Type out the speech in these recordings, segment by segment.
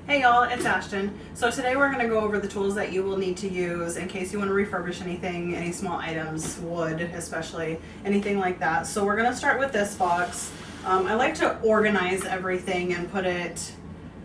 Hey y'all, it's Ashton. So today we're going to go over the tools that you will need to use in case you want to refurbish anything, any small items, wood especially, anything like that. So we're going to start with this box. I like to organize everything and put it,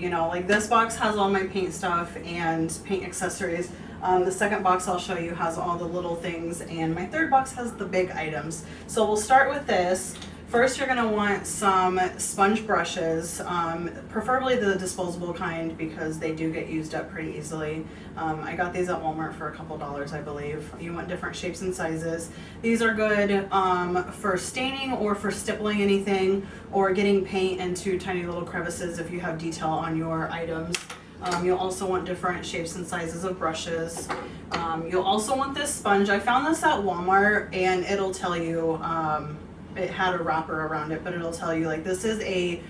like this box has all my paint stuff and paint accessories. The second box I'll show you has all the little things, and my third box has the big items. So we'll start with this. First, you're going to want some sponge brushes, preferably the disposable kind because they do get used up pretty easily. I got these at Walmart for a couple dollars, I believe. You want different shapes and sizes. These are good for staining or for stippling anything or getting paint into tiny little crevices if you have detail on your items. You'll also want different shapes and sizes of brushes. You'll also want this sponge. I found this at Walmart and it'll tell you, it had a wrapper around it, but it'll tell you like this is a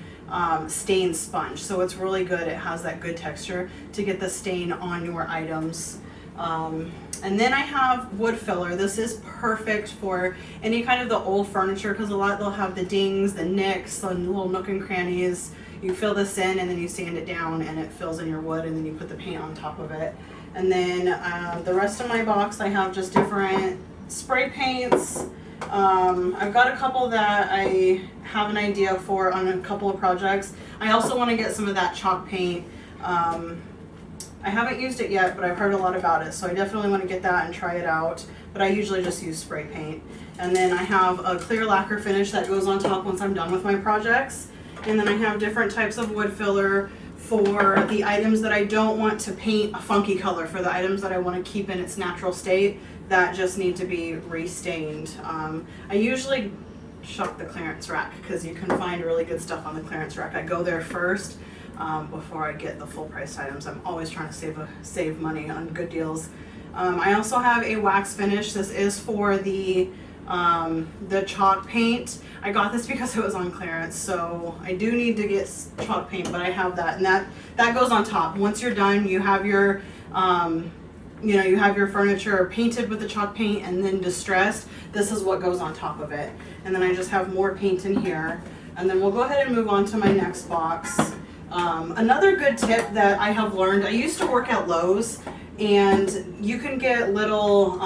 stain sponge, so it's really good. It has that good texture to get the stain on your items. And then I have wood filler. This is perfect for any kind of the old furniture because a lot they'll have the dings, the nicks, the little nook and crannies. You fill this in and then you sand it down and it fills in your wood, and then you put the paint on top of it. And then the rest of my box I have just different spray paints. I've got a couple that I have an idea for on a couple of projects. I also want to get some of that chalk paint. I haven't used it yet, but I've heard a lot about it, so I definitely want to get that and try it out. But I usually just use spray paint. And then I have a clear lacquer finish that goes on top once I'm done with my projects. And then I have different types of wood filler for the items that I don't want to paint a funky color, for the items that I want to keep in its natural state that just need to be restained. I usually shop the clearance rack because you can find really good stuff on the clearance rack. I go there first before I get the full price items. I'm always trying to save money on good deals. I also have a wax finish. This is for the chalk paint. I got this because it was on clearance, so I do need to get chalk paint, but I have that, and that goes on top. Once you're done, you have your you have your furniture painted with the chalk paint and then distressed. This is what goes on top of it. And then I just have more paint in here. And then we'll go ahead and move on to my next box. Another good tip that I have learned, I used to work at Lowe's, and you can get little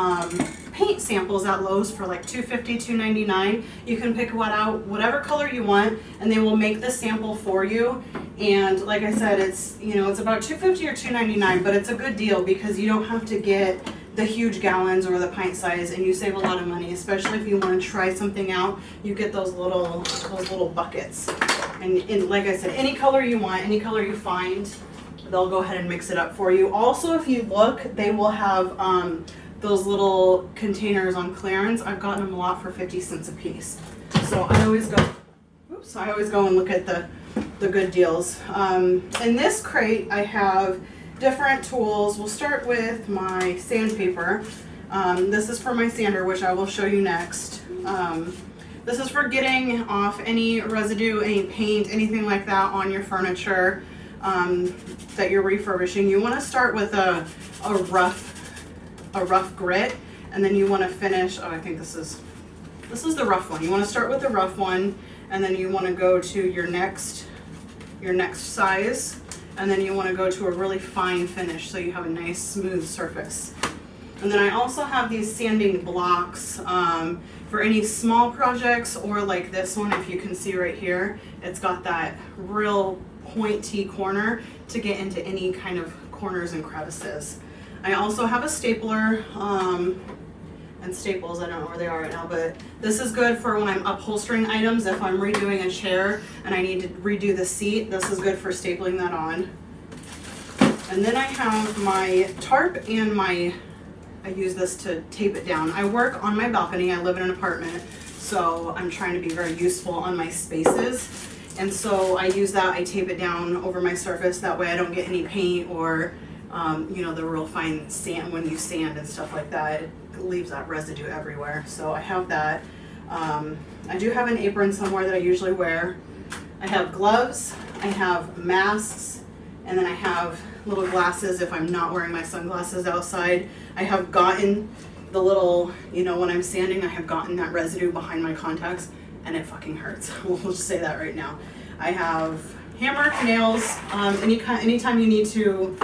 paint samples at Lowe's for like $2.50, $2.99. You can pick out whatever color you want, and they will make the sample for you. And like I said, it's it's about $2.50 or $2.99, but it's a good deal because you don't have to get the huge gallons or the pint size, and you save a lot of money, especially if you want to try something out. You get those little buckets, and like I said, any color you want, any color you find, they'll go ahead and mix it up for you. Also, if you look, they will have those little containers on clearance. I've gotten them a lot for 50 cents a piece. So I always go and look at the good deals. In this crate, I have different tools. We'll start with my sandpaper. This is for my sander, which I will show you next. This is for getting off any residue, any paint, anything like that on your furniture that you're refurbishing. You want to start with a rough grit, and then you want to finish. Oh, I think this is the rough one. You want to start with the rough one, and then you want to go to your next size, and then you want to go to a really fine finish so you have a nice smooth surface. And then I also have these sanding blocks for any small projects, or like this one, if you can see right here, it's got that real pointy corner to get into any kind of corners and crevices. I also have a stapler and staples. I don't know where they are right now, but this is good for when I'm upholstering items. If I'm redoing a chair and I need to redo the seat, this is good for stapling that on. And then I have my tarp and I use this to tape it down. I work on my balcony. I live in an apartment, so I'm trying to be very useful on my spaces. And so I use that. I tape it down over my surface. That way I don't get any paint or the real fine sand. When you sand and stuff like that, it leaves that residue everywhere. So I have that. I do have an apron somewhere that I usually wear. I have gloves, I have masks, and then I have little glasses if I'm not wearing my sunglasses outside. I have gotten the little, when I'm sanding, I have gotten that residue behind my contacts, and it fucking hurts. We'll just say that right now. I have hammer, nails, anytime you need to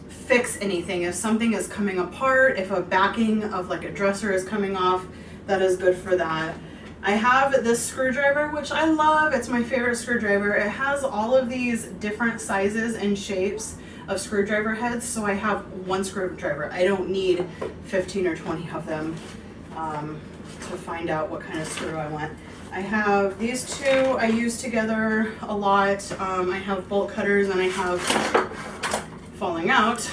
fix anything. If something is coming apart, if a backing of like a dresser is coming off, that is good for that. I have this screwdriver, which I love. It's my favorite screwdriver. It has all of these different sizes and shapes of screwdriver heads, so I have one screwdriver. I don't need 15 or 20 of them to find out what kind of screw I want. I have these two I use together a lot. I have bolt cutters and I have falling out,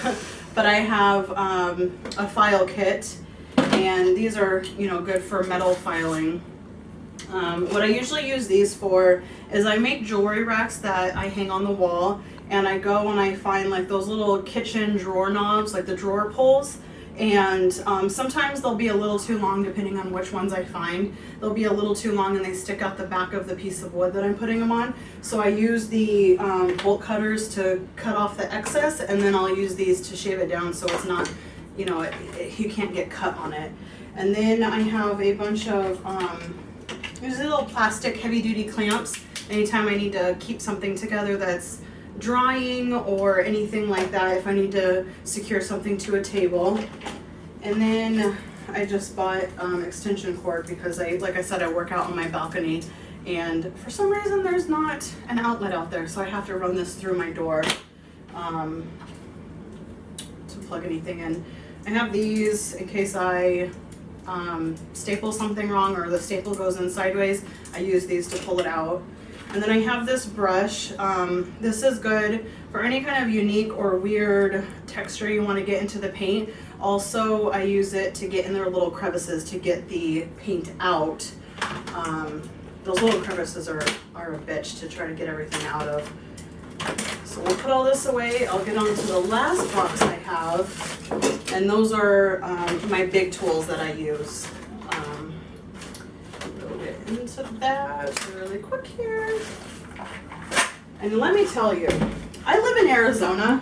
but I have a file kit, and these are, you know, good for metal filing. What I usually use these for is I make jewelry racks that I hang on the wall, and I go and I find like those little kitchen drawer knobs, like the drawer pulls, and sometimes they'll be a little too long depending on which ones I find. They'll be a little too long and they stick out the back of the piece of wood that I'm putting them on. So I use the bolt cutters to cut off the excess, and then I'll use these to shave it down so it's not, you know, you can't get cut on it. And then I have a bunch of these little plastic heavy duty clamps. Anytime I need to keep something together that's drying or anything like that, if I need to secure something to a table. And then I just bought extension cord because like I said, I work out on my balcony, and for some reason there's not an outlet out there, so I have to run this through my door to plug anything in. I have these in case I staple something wrong or the staple goes in sideways. I use these to pull it out. And then I have this brush. This is good for any kind of unique or weird texture you want to get into the paint. Also, I use it to get in their little crevices to get the paint out. Those little crevices are a bitch to try to get everything out of. So we'll put all this away. I'll get on to the last box I have. And those are my big tools that I use. Into that really quick here. And let me tell you, I live in Arizona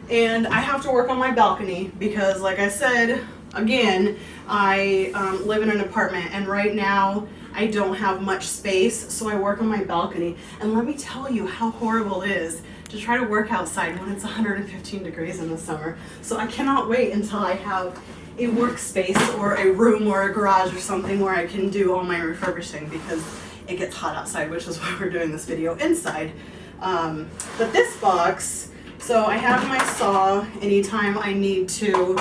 and I have to work on my balcony because, like I said, again, I live in an apartment, and right now I don't have much space, so I work on my balcony. And let me tell you how horrible it is to try to work outside when it's 115 degrees in the summer. So I cannot wait until I have a workspace or a room or a garage or something where I can do all my refurbishing, because it gets hot outside, which is why we're doing this video inside. But this box, so I have my saw anytime I need to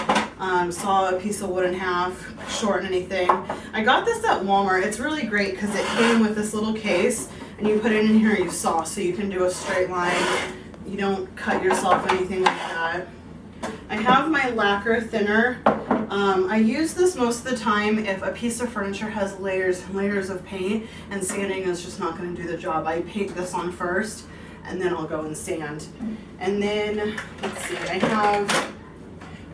saw a piece of wood in half, shorten anything. I got this at Walmart. It's really great because it came with this little case, and you put it in here and you saw, so you can do a straight line. You don't cut yourself, anything like that. I have my lacquer thinner. I use this most of the time if a piece of furniture has layers and layers of paint and sanding is just not going to do the job. I paint this on first and then I'll go and sand. And then, let's see, I have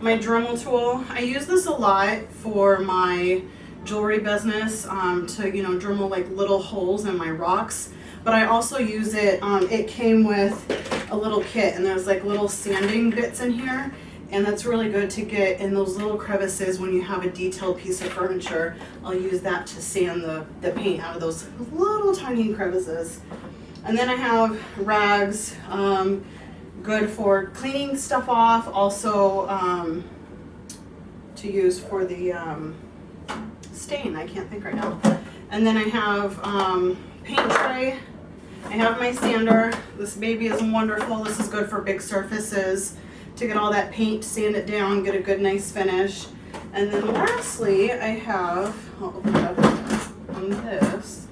my Dremel tool. I use this a lot for my jewelry business to, you know, Dremel like little holes in my rocks. But I also use it, it came with a little kit, and there's like little sanding bits in here. And that's really good to get in those little crevices when you have a detailed piece of furniture. I'll use that to sand the paint out of those little tiny crevices. And then I have rags, good for cleaning stuff off, also to use for the stain. I can't think right now. And then I have paint tray. I have my sander. This baby is wonderful. This is good for big surfaces, to get all that paint, sand it down, get a good nice finish. And then lastly, I have, I'll open it up on this.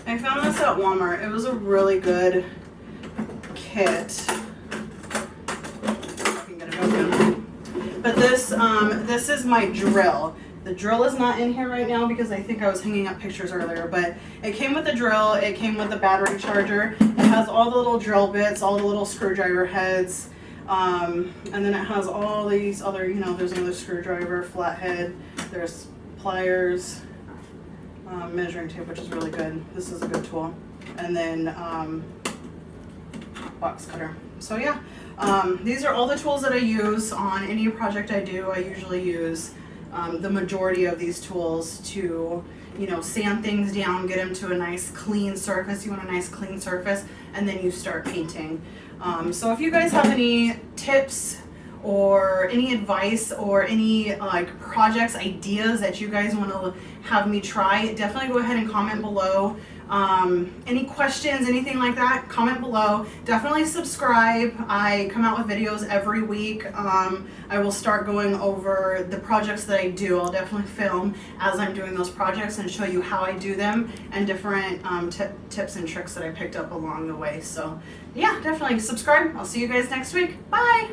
I found this at Walmart. It was a really good kit. I can get it open. But this is my drill. The drill is not in here right now because I think I was hanging up pictures earlier, but it came with the drill, it came with the battery charger. It has all the little drill bits, all the little screwdriver heads. And then it has all these other, you know, there's another screwdriver, flathead, there's pliers, measuring tape, which is really good. This is a good tool. And then box cutter. So yeah, these are all the tools that I use on any project I do. I usually use the majority of these tools to, you know, sand things down, get them to a nice clean surface. You want a nice clean surface, and then you start painting. So if you guys have any tips or any advice or any like projects, ideas that you guys want to have me try, definitely go ahead and comment below. Any questions, anything like that, comment below. Definitely subscribe. I come out with videos every week. I will start going over the projects that I do. I'll definitely film as I'm doing those projects and show you how I do them and different tips and tricks that I picked up along the way. So yeah, definitely subscribe. I'll see you guys next week. Bye.